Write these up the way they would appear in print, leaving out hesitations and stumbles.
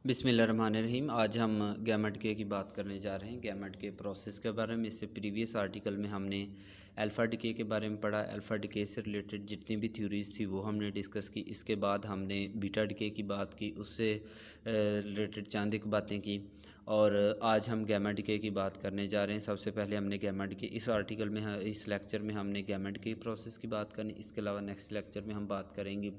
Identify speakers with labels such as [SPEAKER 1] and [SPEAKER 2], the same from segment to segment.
[SPEAKER 1] बिस्मिल्लाहिर्रहमानिर्रहीम। आज हम गैमेट के की बात करने जा रहे हैं, गैमेट के प्रोसेस के बारे में। इससे प्रीवियस आर्टिकल में हमने अल्फ़ा डिके के बारे में पढ़ा। अल्फ़ा डिके से रिलेटेड जितनी भी थ्योरीज़ थी वो हमने डिस्कस की। इसके बाद हमने बीटा डिके की बात की, उससे रिलेटेड चंद एक बातें की। और आज हम गैमा डिके की बात करने जा रहे हैं। सबसे पहले हमने गैमा डिके इस आर्टिकल में, इस लेक्चर में हमने गैमा डिके प्रोसेस की बात करनी। इसके अलावा नेक्स्ट लेक्चर में हम बात करेंगे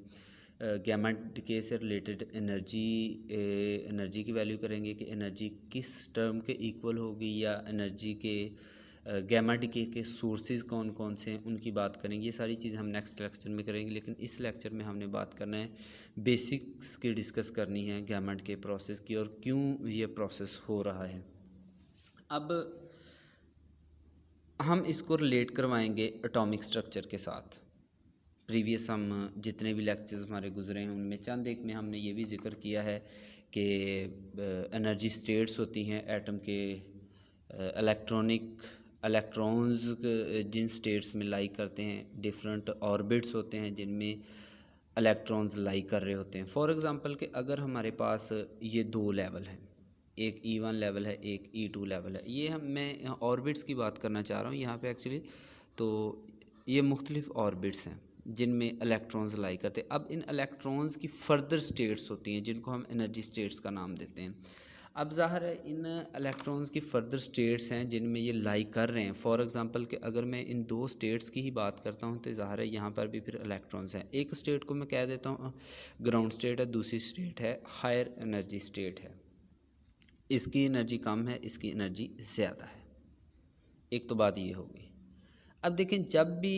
[SPEAKER 1] गैमा डिके से रिलेटेड एनर्जी की वैल्यू करेंगे कि एनर्जी किस टर्म के इक्वल होगी, या एनर्जी के गैमा डिके के सोर्सेज कौन कौन से हैं उनकी बात करेंगे। ये सारी चीज़ें हम नेक्स्ट लेक्चर में करेंगे, लेकिन इस लेक्चर में हमने बात करना है बेसिक्स की, डिस्कस करनी है गैमा डिके प्रोसेस की और क्यों ये प्रोसेस हो रहा है। अब हम इसको रिलेट करवाएंगे एटॉमिक स्ट्रक्चर के साथ। प्रीवियस हम जितने भी लेक्चर्स हमारे गुजरे हैं उनमें चंद एक में हमने ये भी जिक्र किया है कि एनर्जी स्टेट्स होती हैं एटम के, इलेक्ट्रॉन्स जिन स्टेट्स में लाई करते हैं, डिफरेंट ऑर्बिट्स होते हैं जिनमें इलेक्ट्रॉन्स लाई कर रहे होते हैं। फॉर एग्ज़ाम्पल कि अगर हमारे पास ये दो लेवल हैं, एक E1 लेवल है, एक E2 लेवल है। ये मैं ऑर्बिट्स की बात करना चाह रहा हूँ यहाँ पे एक्चुअली। तो ये मुख्तलिफ़ ऑर्बिट्स हैं जिनमें इलेक्ट्रॉन्स लाई करते हैं। अब इन इलेक्ट्रॉन्स की फ़र्दर स्टेट्स होती हैं जिनको हम एनर्जी स्टेट्स का नाम देते हैं। अब ज़ाहिर है इन इलेक्ट्रॉन्स की फ़र्दर स्टेट्स हैं जिनमें ये लाई कर रहे हैं। फॉर एग्ज़ाम्पल कि अगर मैं इन दो स्टेट्स की ही बात करता हूँ तो ज़ाहिर है यहाँ पर भी फिर इलेक्ट्रॉन्स हैं। एक स्टेट को मैं कह देता हूँ ग्राउंड स्टेट है, दूसरी स्टेट है हायर एनर्जी स्टेट है। इसकी एनर्जी कम है, इसकी एनर्जी ज़्यादा है। एक तो बात ये होगी। अब देखें, जब भी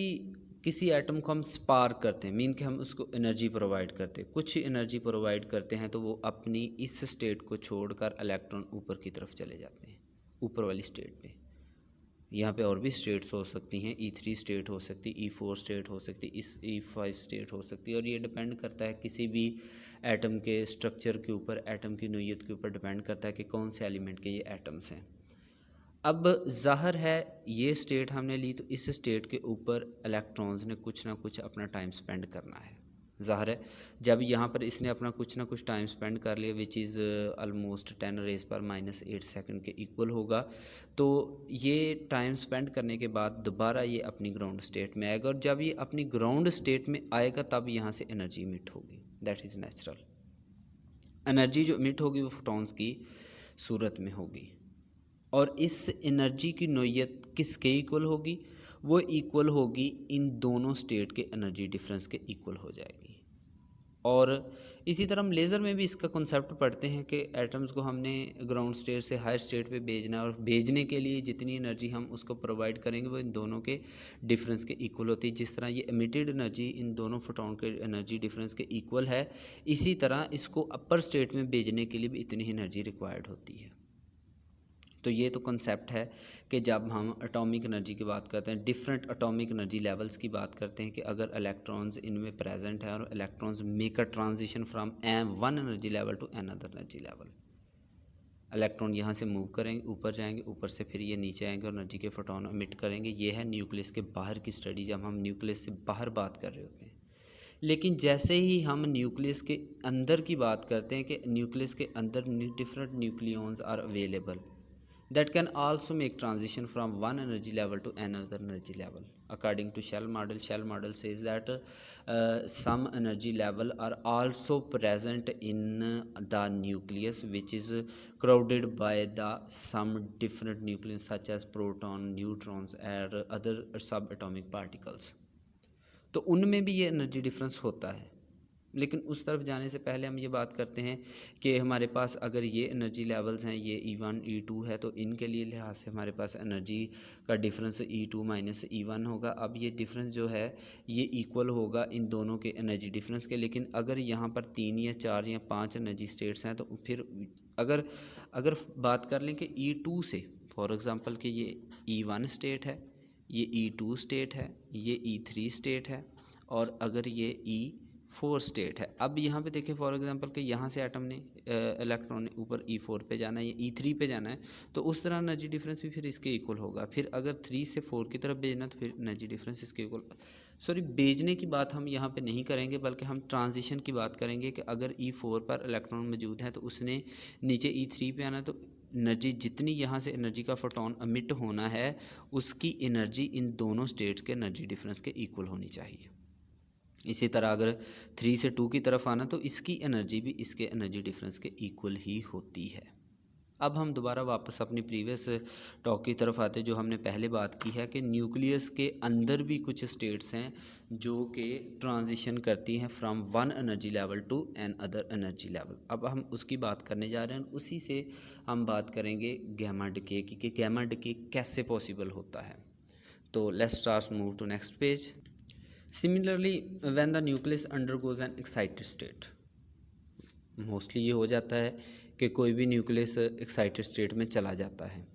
[SPEAKER 1] किसी एटम को हम स्पार्क करते हैं, मीन कि हम उसको एनर्जी प्रोवाइड करते हैं, कुछ एनर्जी प्रोवाइड करते हैं, तो वो अपनी इस स्टेट को छोड़कर इलेक्ट्रॉन ऊपर की तरफ चले जाते हैं, ऊपर वाली स्टेट पे। यहाँ पे और भी स्टेट्स हो सकती हैं, E3 स्टेट हो सकती है, E4 स्टेट हो सकती है, इस E5 स्टेट हो सकती है। और ये डिपेंड करता है किसी भी एटम के स्ट्रक्चर के ऊपर, एटम की नोयत के ऊपर डिपेंड करता है कि कौन से एलिमेंट के ये एटम्स हैं। अब ज़ाहिर है ये स्टेट हमने ली, तो इस स्टेट के ऊपर इलेक्ट्रॉन्स ने कुछ ना कुछ अपना टाइम स्पेंड करना है। ज़ाहिर है जब यहाँ पर इसने अपना कुछ ना कुछ टाइम स्पेंड कर लिया, विच इज़ ऑलमोस्ट 10⁻⁻8 सेकंड के इक्वल होगा, तो ये टाइम स्पेंड करने के बाद दोबारा ये अपनी ग्राउंड स्टेट में आएगा। और जब ये अपनी ग्राउंड स्टेट में आएगा तब यहाँ से एनर्जी इमिट होगी। That is natural. एनर्जी जो इमिट होगी वो फोटॉन्स की सूरत में होगी। और इस एनर्जी की नोयत किसके इक्वल होगी? वो इक्वल होगी इन दोनों स्टेट के एनर्जी डिफरेंस के इक्वल हो जाएगी। और इसी तरह हम लेज़र में भी इसका कॉन्सेप्ट पढ़ते हैं कि एटम्स को हमने ग्राउंड स्टेट से हायर स्टेट पे भेजना है, और भेजने के लिए जितनी एनर्जी हम उसको प्रोवाइड करेंगे वो इन दोनों के डिफरेंस के इक्वल होती है। जिस तरह ये एमिटेड एनर्जी इन दोनों फोटॉन के एनर्जी डिफरेंस के इक्वल है, इसी तरह इसको अपर स्टेट में भेजने के लिए भी इतनी ही एनर्जी रिक्वायर्ड होती है। तो ये तो कॉन्सेप्ट है कि जब हम एटॉमिक एनर्जी की बात करते हैं, डिफरेंट एटॉमिक एनर्जी लेवल्स की बात करते हैं, कि अगर इलेक्ट्रॉन्स इनमें प्रेजेंट है और electrons make a transition from one energy level to another energy level. Electron यहाँ से मूव करेंगे, ऊपर जाएंगे, ऊपर से फिर ये नीचे आएंगे और एनर्जी के फोटोन एमिट करेंगे। ये है न्यूक्लियस के बाहर की स्टडी, जब हम न्यूक्लियस से बाहर बात कर रहे होते हैं। लेकिन जैसे ही हम न्यूक्लियस के अंदर की बात करते हैं कि न्यूक्लियस के अंदर different nucleons are available that can also make transition from one energy level to another energy level. According to Shell model says that some energy level are also present in the nucleus, which is crowded by the some different nucleons such as proton, neutrons and other subatomic particles. तो उनमें भी ये energy difference होता है। लेकिन उस तरफ जाने से पहले हम ये बात करते हैं कि हमारे पास अगर ये एनर्जी लेवल्स हैं, ये E1 E2 है, तो इनके लिए लिहाज से हमारे पास एनर्जी का डिफरेंस E2 माइनस E1 होगा। अब ये डिफरेंस जो है ये इक्वल होगा इन दोनों के एनर्जी डिफरेंस के। लेकिन अगर यहाँ पर 3 या 4 या 5 एनर्जी स्टेट्स हैं, तो फिर अगर बात कर लें कि E2 से, फॉर एग्ज़ाम्पल कि ये E1 स्टेट है, ये E2 स्टेट है, ये E3 स्टेट है, और अगर ये 4 स्टेट है। अब यहाँ पे देखिए फॉर एग्जांपल कि यहाँ से एटम ने इलेक्ट्रॉन ने ऊपर E4 पे जाना है या E3 पे जाना है, तो उस तरह एनर्जी डिफरेंस भी फिर इसके इक्वल होगा। फिर अगर 3 से 4 की तरफ भेजना तो फिर एनर्जी डिफरेंस इसके इक्वल। सॉरी, भेजने की बात हम यहाँ पे नहीं करेंगे, बल्कि हम ट्रांजिशन की बात करेंगे कि अगर E4 पर इलेक्ट्रॉन मौजूद है तो उसने नीचे E3 पे आना है, तो एनर्जी जितनी यहाँ से एनर्जी का फोटोन अमिट होना है उसकी एनर्जी इन दोनों स्टेट्स के एनर्जी डिफरेंस के इक्वल होनी चाहिए। इसी तरह अगर 3 से 2 की तरफ आना तो इसकी एनर्जी भी इसके एनर्जी डिफरेंस के इक्वल ही होती है। अब हम दोबारा वापस अपनी प्रीवियस टॉक की तरफ आते हैं, जो हमने पहले बात की है कि न्यूक्लियस के अंदर भी कुछ स्टेट्स हैं जो कि ट्रांजिशन करती हैं from one energy level to another energy level. अब हम उसकी बात करने जा रहे हैं, उसी से हम बात करेंगे गैमा डिके की, कि गैमा डिके कैसे पॉसिबल होता है। तो let's start move to next page. Similarly, when the nucleus undergoes an excited state, mostly ये हो जाता है कि कोई भी न्यूक्लियस एक्साइटेड स्टेट में चला जाता है।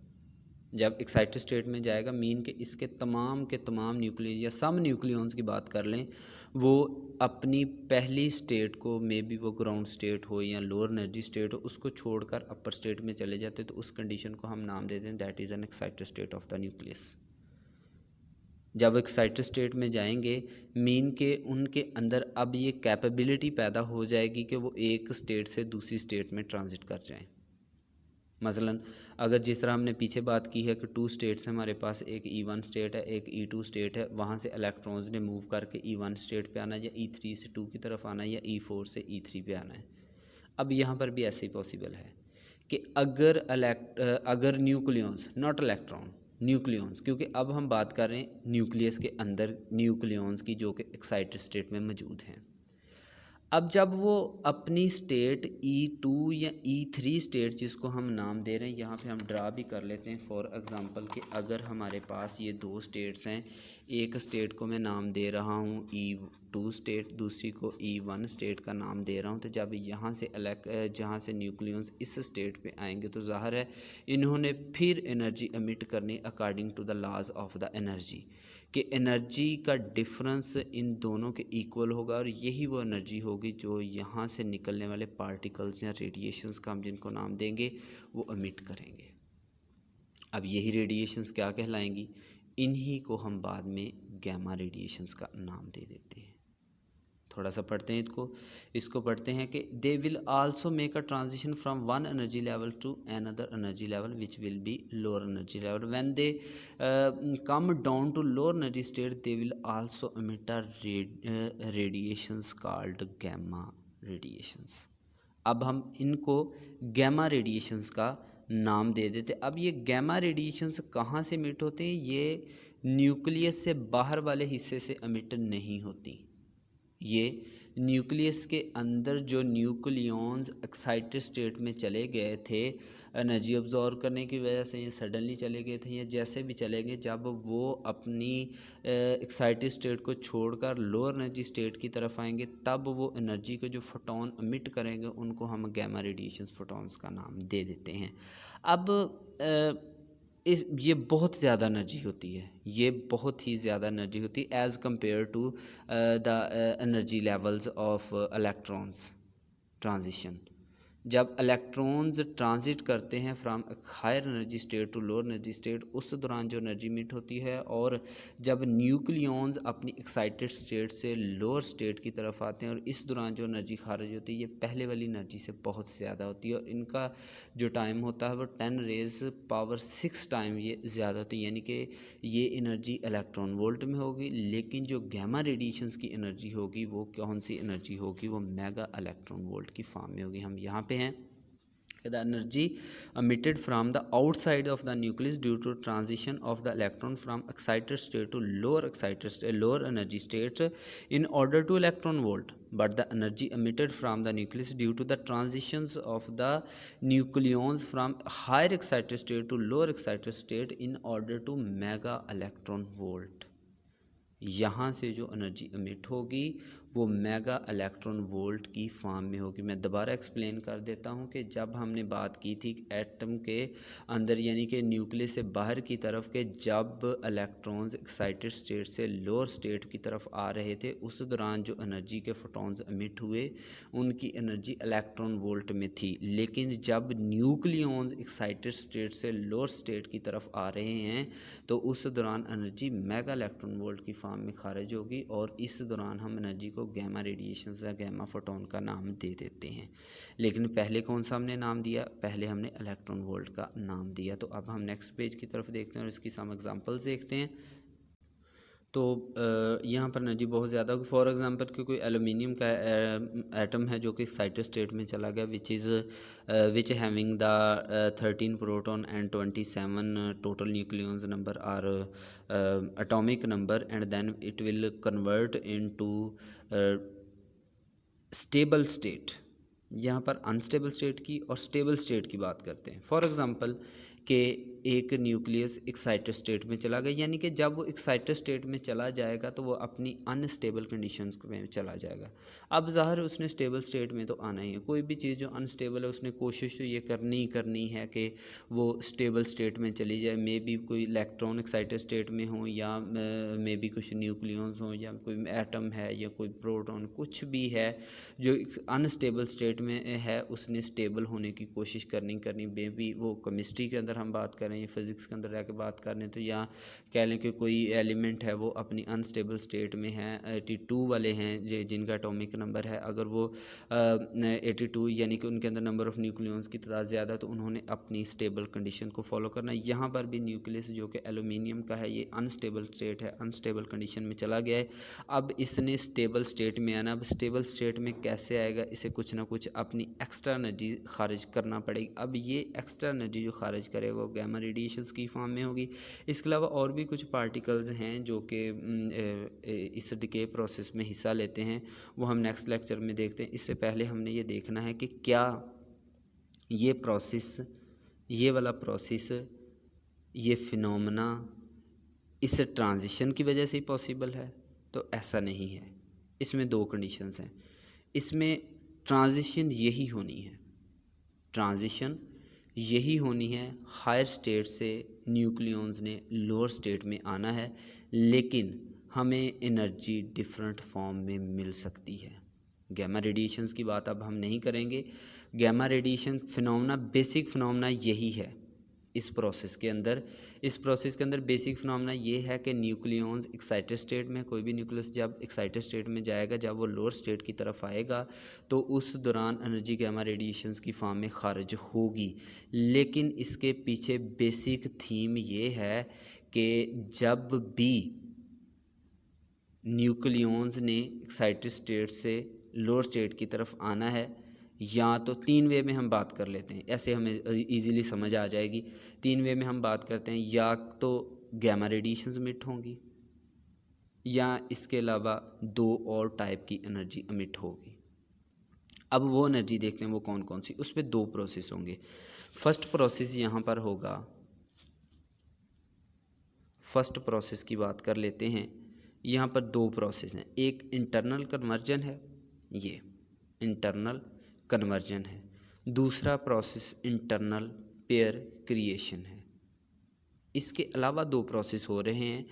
[SPEAKER 1] जब एक्साइटेड स्टेट में जाएगा मीन के इसके तमाम के तमाम न्यूक्लियस या सम न्यूक्लियॉन्स की बात कर लें, वो अपनी पहली स्टेट को, मे बी वो ग्राउंड स्टेट हो या लोअर एनर्जी स्टेट हो, उसको छोड़कर अपर स्टेट में चले जाते, तो उस कंडीशन को हम नाम देते हैं that is an excited state of the nucleus. जब एक्साइटेड स्टेट में जाएंगे मीन के उनके अंदर अब ये कैपेबिलिटी पैदा हो जाएगी कि वो एक स्टेट से दूसरी स्टेट में ट्रांजिट कर जाएं। मसलन अगर जिस तरह हमने पीछे बात की है कि 2 स्टेट्स हैं हमारे पास, एक E1 स्टेट है, एक E2 स्टेट है, वहाँ से इलेक्ट्रॉन्स ने मूव करके E1 स्टेट पे आना है, या E3 से 2 की तरफ आना है, या E4 से E3 पे आना है। अब यहाँ पर भी ऐसे ही पॉसिबल है कि अगर न्यूक्लियॉन्स, नॉट इलेक्ट्रॉन, न्यूक्लियॉन्स, क्योंकि अब हम बात कर रहे हैं न्यूक्लियस के अंदर न्यूक्लियॉन्स की जो कि एक्साइटेड स्टेट में मौजूद हैं। अब जब वो अपनी स्टेट E2 या E3 स्टेट, जिसको हम नाम दे रहे हैं, यहाँ पे हम ड्रा भी कर लेते हैं फॉर एग्ज़ाम्पल कि अगर हमारे पास ये 2 स्टेट्स हैं, एक स्टेट को मैं नाम दे रहा हूँ E2 स्टेट, दूसरी को E1 स्टेट का नाम दे रहा हूँ, तो जब यहाँ से जहाँ से न्यूक्लियॉन्स इस स्टेट पे आएंगे तो ज़ाहिर है इन्होंने फिर एनर्जी एमिट करनी according to the laws of the energy, कि एनर्जी का डिफरेंस इन दोनों के इक्वल होगा, और यही वो एनर्जी होगी जो यहाँ से निकलने वाले पार्टिकल्स या रेडिएशंस का हम जिनको नाम देंगे वो एमिट करेंगे। अब यही रेडिएशंस क्या कहलाएंगी, इन्हीं को हम बाद में गैमा रेडिएशंस का नाम दे देते हैं। थोड़ा सा पढ़ते हैं इसको पढ़ते हैं कि they will also make a transition from one energy level to another energy level which will be lower energy level. When they come down to lower energy state they will also emit radiations called gamma radiations. अब हम इनको gamma radiations का नाम दे देते। अब ये gamma radiations कहाँ से एमिट होते हैं, ये न्यूक्लियस से बाहर वाले हिस्से से एमिट नहीं होती। ये न्यूक्लियस के अंदर जो न्यूक्लियॉन्स एक्साइटेड स्टेट में चले गए थे एनर्जी अब्जॉर्व करने की वजह से, ये सडनली चले गए थे या जैसे भी चले गए, जब वो अपनी एक्साइटेड स्टेट को छोड़कर लोअर एनर्जी स्टेट की तरफ आएंगे तब वो एनर्जी के जो फोटोन एमिट करेंगे उनको हम गैमा रेडिएशन फोटोन्स का नाम दे देते हैं। अब ये बहुत ज़्यादा एनर्जी होती है, ये बहुत ही ज़्यादा एनर्जी होती है as compare to the energy levels of electrons transition. जब इलेक्ट्रॉन्स ट्रांजिट करते हैं from higher energy state to lower energy state, उस दौरान जो एनर्जी मीट होती है, और जब न्यूक्लियॉन्स अपनी एक्साइटेड स्टेट से लोअर स्टेट की तरफ आते हैं और इस दौरान जो एनर्जी खारिज होती है ये पहले वाली एनर्जी से बहुत ज़्यादा होती है, और इनका जो टाइम होता है वो 10⁻⁶ टाइम ये ज़्यादा होती है, यानी कि ये एनर्जी इलेक्ट्रॉन वोल्ट में होगी। लेकिन जो गैमा रेडिएशंस की एनर्जी होगी वो कौन सी एनर्जी होगी, वो मेगा इलेक्ट्रॉन वोल्ट की फॉर्म में होगी। हम यहाँ पे हैं the energy emitted from the outside of the nucleus due to transition of the electron from excited state to lower energy state in order to electron volt, but the energy emitted from the nucleus due to the transitions of the nucleons from higher excited state to lower excited state in order to mega electron volt। यहाँ से जो energy emit होगी वो mega electron volt की form में होगी। मैं दोबारा एक्सप्लेन कर देता हूँ कि जब हमने बात की थी एटम के अंदर यानी कि न्यूक्लियस से बाहर की तरफ के जब इलेक्ट्रॉन्स एक्साइटेड स्टेट से लोअर स्टेट की तरफ आ रहे थे, उस दौरान जो एनर्जी के फोटॉन्स एमिट हुए उनकी एनर्जी इलेक्ट्रॉन वोल्ट में थी। लेकिन जब न्यूक्लियॉन्स एक्साइटेड स्टेट से लोअर स्टेट की तरफ आ रहे हैं तो उस दौरान एनर्जी मेगा इलेक्ट्रॉन वोल्ट की फॉर्म में खारिज होगी, और इस दौरान हम एनर्जी को गैमा रेडिएशन या गैमा फोटोन का नाम दे देते हैं। लेकिन पहले कौन सा हमने नाम दिया? पहले हमने इलेक्ट्रॉन वोल्ट का नाम दिया। तो अब हम नेक्स्ट पेज की तरफ देखते हैं और इसकी सम एग्जांपल्स देखते हैं। तो यहाँ पर एनर्जी बहुत ज़्यादा होगी। फॉर एग्जांपल कि कोई एलुमिनियम का एटम है जो कि एक्साइटेड स्टेट में चला गया, which having the 13 proton and 27 total nucleons number or atomic number, and then it will convert into stable state. यहाँ पर अनस्टेबल स्टेट की और स्टेबल स्टेट की बात करते हैं। फॉर एग्जांपल कि एक न्यूक्लियस एक्साइटेड स्टेट में चला गया, यानी कि जब वो एक्साइटेड स्टेट में चला जाएगा तो वो अपनी अनस्टेबल कंडीशंस में चला जाएगा। अब ज़ाहिर उसने स्टेबल स्टेट में तो आना ही है। कोई भी चीज़ जो अनस्टेबल है उसने कोशिश तो ये करनी है कि वो स्टेबल स्टेट में चली जाए। मे बी कोई इलेक्ट्रॉन एक्साइटेड स्टेट में हो, या मे बी कुछ न्यूक्लियॉन्स हों, या कोई एटम है, या कोई प्रोटॉन, कुछ भी है जो अनस्टेबल स्टेट में है, उसने स्टेबल होने की कोशिश करनी। मे बी वो केमिस्ट्री के अंदर हम बात करें या फिज़िक्स के अंदर रह के बात कर रहे हैं, तो या कह लें कि कोई एलिमेंट है वो अपनी अनस्टेबल स्टेट में है, 82 वाले हैं जिनका एटॉमिक नंबर है, अगर वो 82 यानी कि उनके अंदर नंबर ऑफ़ न्यूक्लियॉन्स की तादाद ज़्यादा है, तो उन्होंने अपनी स्टेबल कंडीशन को फॉलो करना है। यहाँ पर भी न्यूक्लियस जो कि एलुमिनियम का है, ये अनस्टेबल स्टेट है, अनस्टेबल कंडीशन में चला गया है। अब इसने स्टेबल स्टेट में आना। अब स्टेबल स्टेट में कैसे आएगा? इसे कुछ ना कुछ अपनी एक्स्ट्रा एनर्जी खारिज करना पड़ेगी। अब ये एक्स्ट्रा एनर्जी जो खारिज करेगा वो गैमा रेडिएशंस की फॉर्म में होगी। इसके अलावा और भी कुछ पार्टिकल्स हैं जो कि इस डिके प्रोसेस में हिस्सा लेते हैं, वो हम नेक्स्ट लेक्चर में देखते हैं। इससे पहले हमने ये देखना है कि क्या ये प्रोसेस, ये वाला प्रोसेस, ये फिनोमेना इस ट्रांजिशन की वजह से ही पॉसिबल है? तो ऐसा नहीं है। इसमें दो कंडीशंस हैं। इसमें ट्रांजिशन यही होनी है, ट्रांजिशन यही होनी है। हायर स्टेट से न्यूक्लियॉन्स ने लोअर स्टेट में आना है, लेकिन हमें एनर्जी डिफरेंट फॉर्म में मिल सकती है। गैमा रेडिएशंस की बात अब हम नहीं करेंगे। Gamma radiation phenomena, basic phenomena यही है इस प्रोसेस के अंदर। इस प्रोसेस के अंदर बेसिक फिनोमेना ये है कि न्यूक्लियॉन्स एक्साइटेड स्टेट में, कोई भी न्यूक्लियस जब एक्साइटेड स्टेट में जाएगा, जब वो लोअर स्टेट की तरफ आएगा तो उस दौरान एनर्जी गैमा रेडिएशंस की फॉर्म में खारिज होगी। लेकिन इसके पीछे बेसिक थीम ये है कि जब भी न्यूक्लियॉन्स ने एक्साइटेड स्टेट से लोअर स्टेट की तरफ आना है, या तो तीन वे में हम बात कर लेते हैं, ऐसे हमें इजीली समझ आ जाएगी। तीन वे में हम बात करते हैं, या तो गैमा रेडिएशंस एमिट होंगी, या इसके अलावा दो और टाइप की एनर्जी एमिट होगी। अब वो एनर्जी देखते हैं वो कौन कौन सी। उस पर दो प्रोसेस होंगे। फर्स्ट प्रोसेस यहाँ पर होगा, फर्स्ट प्रोसेस की बात कर लेते हैं। यहाँ पर दो प्रोसेस हैं, एक इंटरनल कन्वर्जन है, ये इंटरनल कन्वर्जन है। दूसरा प्रोसेस इंटरनल पेयर क्रिएशन है। इसके अलावा दो प्रोसेस हो रहे हैं,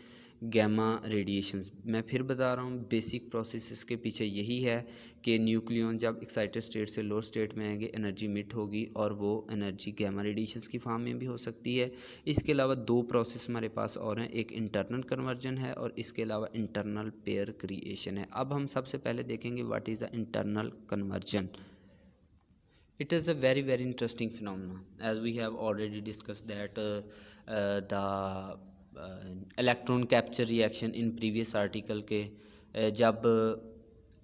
[SPEAKER 1] गैमा रेडिएशंस। मैं फिर बता रहा हूँ, बेसिक प्रोसेस इसके पीछे यही है कि न्यूक्लियॉन जब एक्साइटेड स्टेट से लोअर स्टेट में आएंगे, एनर्जी मिट होगी, और वो एनर्जी गैमा रेडिएशंस की फॉर्म में भी हो सकती है। इसके अलावा दो प्रोसेस हमारे पास और हैं, एक इंटरनल कन्वर्जन है और इसके अलावा इंटरनल पेयर क्रिएशन है। अब हम सबसे पहले देखेंगे what is the internal conversion. It is a very very interesting phenomenon, as we have already discussed that the electron capture reaction in previous article के जब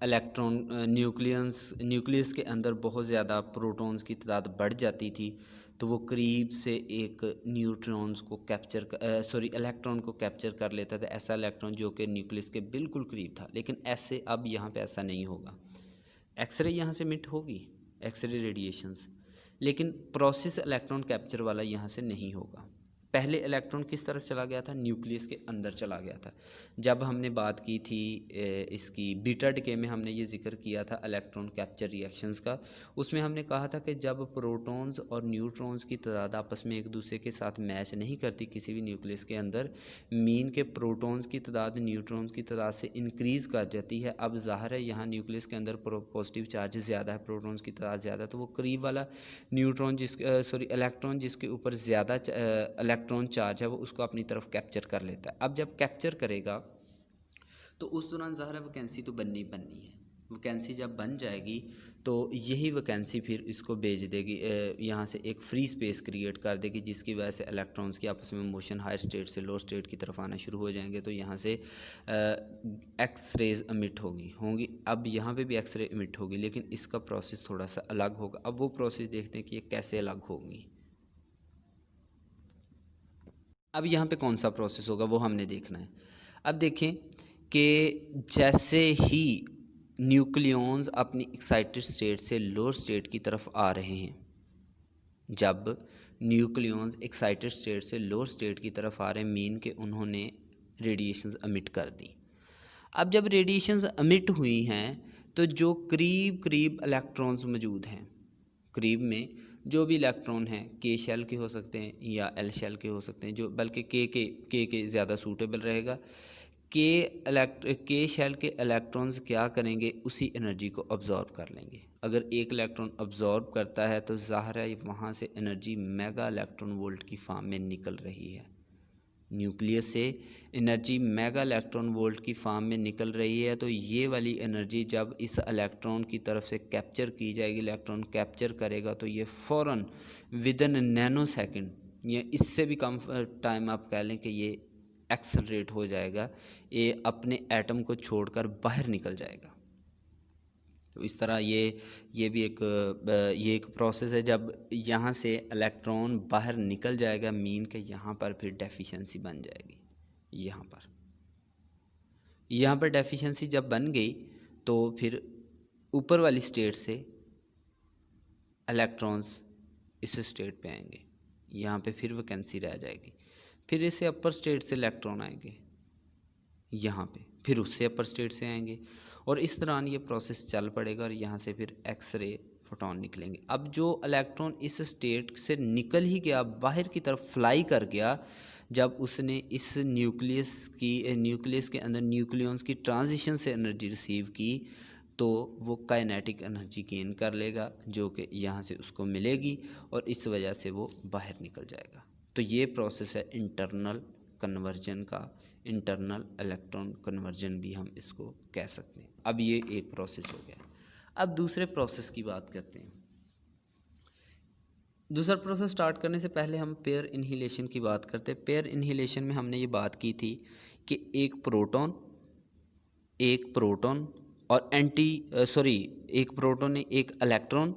[SPEAKER 1] इलेक्ट्रॉन न्यूक्लियस के अंदर बहुत ज़्यादा प्रोटॉन्स की तादाद बढ़ जाती थी, तो वो करीब से एक न्यूट्रॉन्स को इलेक्ट्रॉन को कैप्चर कर लेता था, ऐसा इलेक्ट्रॉन जो कि न्यूक्लियस के बिल्कुल करीब था। लेकिन ऐसे अब यहाँ पे ऐसा नहीं होगा। एक्सरे यहाँ से मिट होगी, एक्सरे रेडिएशंस, लेकिन प्रोसेस इलेक्ट्रॉन कैप्चर वाला यहाँ से नहीं होगा। पहले इलेक्ट्रॉन किस तरफ चला गया था, न्यूक्लियस के अंदर चला गया था। जब हमने बात की थी इसकी बीटा डिके में, हमने ये जिक्र किया था इलेक्ट्रॉन कैप्चर रिएक्शंस का। उसमें हमने कहा था कि जब प्रोटॉन्स और न्यूट्रॉन्स की तादाद आपस में एक दूसरे के साथ मैच नहीं करती किसी भी न्यूक्लियस के अंदर, मीन के प्रोटॉन्स की तादाद न्यूट्रॉन्स की तादाद से इंक्रीज़ कर जाती है। अब ज़ाहिर है यहाँ न्यूक्लियस के अंदर पॉजिटिव चार्ज ज़्यादा है, प्रोटॉन्स की तादाद ज़्यादा, तो वो करीब वाला न्यूट्रॉन इलेक्ट्रॉन जिसके ऊपर ज़्यादा इलेक्ट्रॉन चार्ज है वो उसको अपनी तरफ कैप्चर कर लेता है। अब जब कैप्चर करेगा तो उस दौरान ज़ाहिर है वैकेंसी तो बननी है। वैकेंसी जब बन जाएगी तो यही वैकेंसी फिर इसको भेज देगी, यहाँ से एक फ्री स्पेस क्रिएट कर देगी, जिसकी वजह से इलेक्ट्रॉन्स की आपस में मोशन हायर स्टेट से लोअर स्टेट की तरफ आना शुरू हो जाएंगे। तो यहाँ से एक्स रेज एमिट होंगी। अब यहाँ पे भी एक्स रे एमिट होगी, लेकिन इसका प्रोसेस थोड़ा सा अलग होगा। अब वो प्रोसेस देखते हैं कि ये कैसे अलग होगी। अब यहाँ पे कौन सा प्रोसेस होगा वो हमने देखना है। अब देखें कि जैसे ही न्यूक्लियॉन्स अपनी एक्साइटेड स्टेट से लोअर स्टेट की तरफ आ रहे हैं, जब न्यूक्लियॉन्स एक्साइटेड स्टेट से लोअर स्टेट की तरफ आ रहे हैं, मीन के उन्होंने रेडिएशंस एमिट कर दी। अब जब रेडिएशंस एमिट हुई हैं तो जो करीब इलेक्ट्रॉन्स मौजूद हैं, करीब में जो भी इलेक्ट्रॉन हैं, के शेल के हो सकते हैं या एल शेल के हो सकते हैं, जो बल्कि के ज़्यादा सूटेबल रहेगा। के शेल के इलेक्ट्रॉन्स क्या करेंगे, उसी एनर्जी को अब्जॉर्ब कर लेंगे। अगर एक इलेक्ट्रॉन अब्जॉर्ब करता है तो ज़ाहिर है वहाँ से एनर्जी मेगा इलेक्ट्रॉन वोल्ट की फॉर्म में निकल रही है। न्यूक्लियस से एनर्जी मेगा इलेक्ट्रॉन वोल्ट की फॉर्म में निकल रही है। तो ये वाली एनर्जी जब इस इलेक्ट्रॉन की तरफ से कैप्चर की जाएगी, इलेक्ट्रॉन कैप्चर करेगा, तो ये फ़ौरन विदिन नैनो सेकेंड या इससे भी कम टाइम आप कह लें कि ये एक्सेलरेट हो जाएगा, ये अपने एटम को छोड़कर बाहर निकल जाएगा। तो इस तरह ये भी एक प्रोसेस है। जब यहाँ से इलेक्ट्रॉन बाहर निकल जाएगा, मीन के यहाँ पर फिर डेफिशिएंसी बन जाएगी। यहाँ पर डेफिशिएंसी जब बन गई तो फिर ऊपर वाली स्टेट से इलेक्ट्रॉन्स इस स्टेट पे आएंगे, यहाँ पे फिर वैकेंसी रह जाएगी। फिर इसे अपर स्टेट से इलेक्ट्रॉन आएंगे यहाँ पे, फिर उससे अपर स्टेट से आएंगे, और इस दौरान ये प्रोसेस चल पड़ेगा और यहाँ से फिर एक्सरे फोटोन निकलेंगे। अब जो इलेक्ट्रॉन इस स्टेट से निकल ही गया, बाहर की तरफ फ्लाई कर गया, जब उसने इस न्यूक्लियस के अंदर न्यूक्लियॉन्स की ट्रांजिशन से एनर्जी रिसीव की, तो वो काइनेटिक एनर्जी गेन कर लेगा, जो कि यहाँ से उसको मिलेगी और इस वजह से वो बाहर निकल जाएगा। तो ये प्रोसेस है इंटरनल कन्वर्जन का, इंटरनल इलेक्ट्रॉन कन्वर्जन भी हम इसको कह सकते हैं। अब ये एक प्रोसेस हो गया। अब दूसरे प्रोसेस की बात करते हैं। दूसरा प्रोसेस स्टार्ट करने से पहले हम पेयर इन्हीलेशन की बात करते हैं। पेयर इन्हीलेशन में हमने ये बात की थी कि एक प्रोटॉन और एक प्रोटॉन एक इलेक्ट्रॉन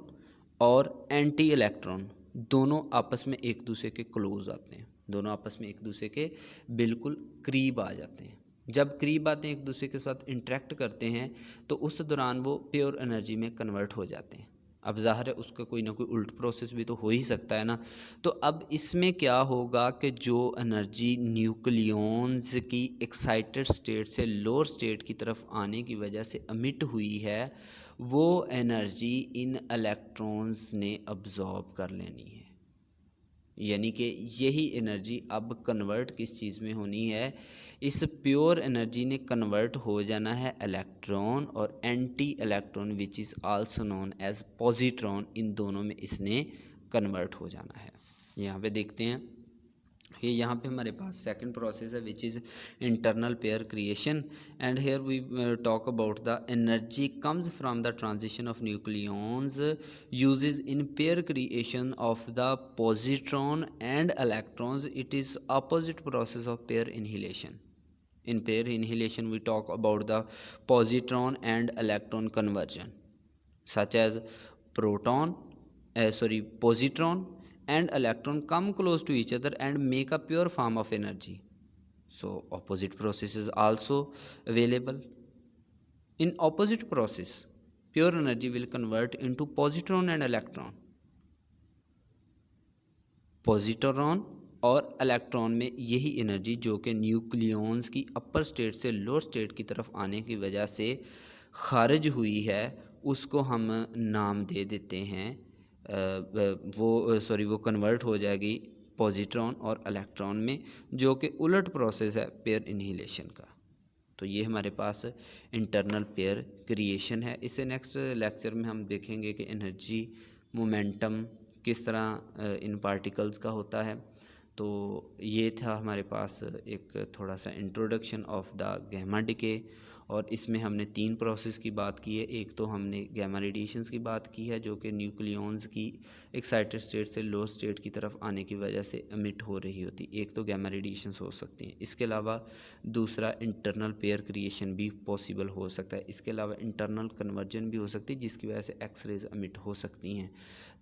[SPEAKER 1] और एंटी इलेक्ट्रॉन दोनों आपस में एक दूसरे के क्लोज आते हैं, दोनों आपस में एक दूसरे के बिल्कुल करीब आ जाते हैं। जब करीब आते हैं, एक दूसरे के साथ इंटरेक्ट करते हैं, तो उस दौरान वो प्योर एनर्जी में कन्वर्ट हो जाते हैं। अब ज़ाहिर है उसका कोई ना कोई उल्ट प्रोसेस भी तो हो ही सकता है ना। तो अब इसमें क्या होगा कि जो एनर्जी न्यूक्लियॉन्स की एक्साइटेड स्टेट से लोअर स्टेट की तरफ आने की वजह से एमिट हुई है, वो एनर्जी इन इलेक्ट्रॉन्स ने अब्जॉर्ब कर लेनी है। यानी कि यही एनर्जी अब कन्वर्ट किस चीज़ में होनी है, इस प्योर एनर्जी ने कन्वर्ट हो जाना है इलेक्ट्रॉन और anti electron which is also known as positron, इन दोनों में इसने कन्वर्ट हो जाना है। यहाँ पे देखते हैं कि यहाँ पे हमारे पास सेकंड प्रोसेस है which is internal pair creation, and here we talk about the energy comes from the transition of nucleons uses in pair creation of the positron and electrons. It is opposite process of pair inhalation. In pair inhalation we talk about the positron and electron conversion, such as positron and electron come close to each other and make a pure form of energy. So opposite process is also available. In opposite process, pure energy will convert into positron and electron. Positron और electron में यही energy जो कि nucleons की अपर state से lower state की तरफ आने की वजह से खारिज हुई है, उसको हम नाम दे देते हैं वो कन्वर्ट हो जाएगी पॉजिट्रॉन और इलेक्ट्रॉन में, जो कि उलट प्रोसेस है पेयर इन्हीलेशन का। तो ये हमारे पास इंटरनल पेयर क्रिएशन है। इससे नेक्स्ट लेक्चर में हम देखेंगे कि एनर्जी मोमेंटम किस तरह इन पार्टिकल्स का होता है। तो ये था हमारे पास एक थोड़ा सा introduction of the gamma decay, और इसमें हमने 3 प्रोसेस की बात की है। एक तो हमने गैमा रेडिएशंस की बात की है जो कि न्यूक्लियॉन्स की एक्साइटेड स्टेट से लो स्टेट की तरफ आने की वजह से एमिट हो रही होती, एक तो गैमा रेडिएशंस हो सकती हैं। इसके अलावा दूसरा इंटरनल पेयर क्रिएशन भी पॉसिबल हो सकता है। इसके अलावा इंटरनल कन्वर्जन भी हो सकती है जिसकी वजह से एक्सरेज एमिट हो सकती हैं।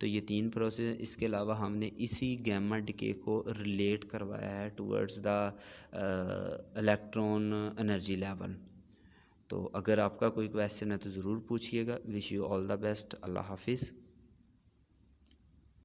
[SPEAKER 1] तो ये 3 प्रोसेस। इसके अलावा हमने इसी गैमा डिके को रिलेट करवाया है towards the electron energy level. तो अगर आपका कोई क्वेश्चन है तो ज़रूर पूछिएगा। Wish you all the best. Allah हाफिज़।